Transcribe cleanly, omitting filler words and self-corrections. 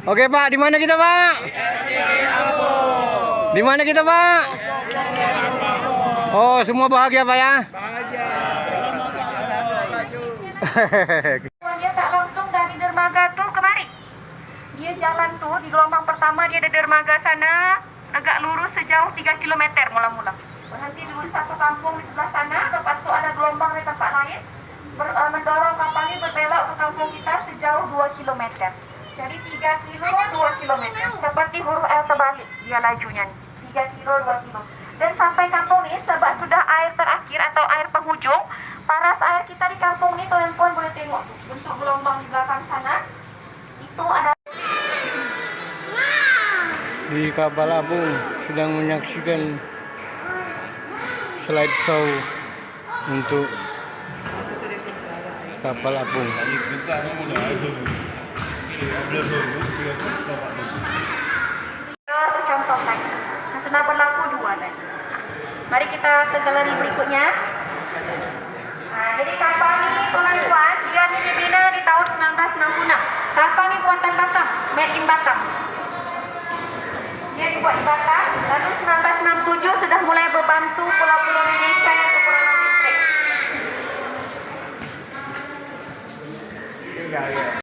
Oke Pak, di mana kita Pak? Di mana kita Pak? Oh, semua bahagia Pak ya? Dia tak langsung dari dermaga tuh kemari. Dia jalan tuh di gelombang pertama dia ada dermaga sana, agak lurus sejauh 3 km mula-mula. Berhenti dulu di satu kampung di sebelah sana, lepas itu ada gelombang di tempat lain. Mendorong kapal ini berbelok ke kampung kita sejauh 2 km. Jadi 3 kilo 2 km. Seperti huruf L terbalik dia lajunya nih. 3 kilo 2 kilo. Dan sampai kampung ini sebab sudah air terakhir atau air penghujung, paras air kita di kampung ini tuan-tuan boleh tengok tuh, bentuk gelombang di belakang sana. Itu ada Di kapal apung sedang menyaksikan slide show untuk kapal apung. itu contoh saja. Nah, sudah berlaku 2 dah. Mari kita ke galeri berikutnya. Nah, jadi kapal ini tuan-tuan, dia dibina di tahun 1966. Kapal ini buatan Batam, made in Batam. Dia dibuat di Batam, lalu 1967 sudah mulai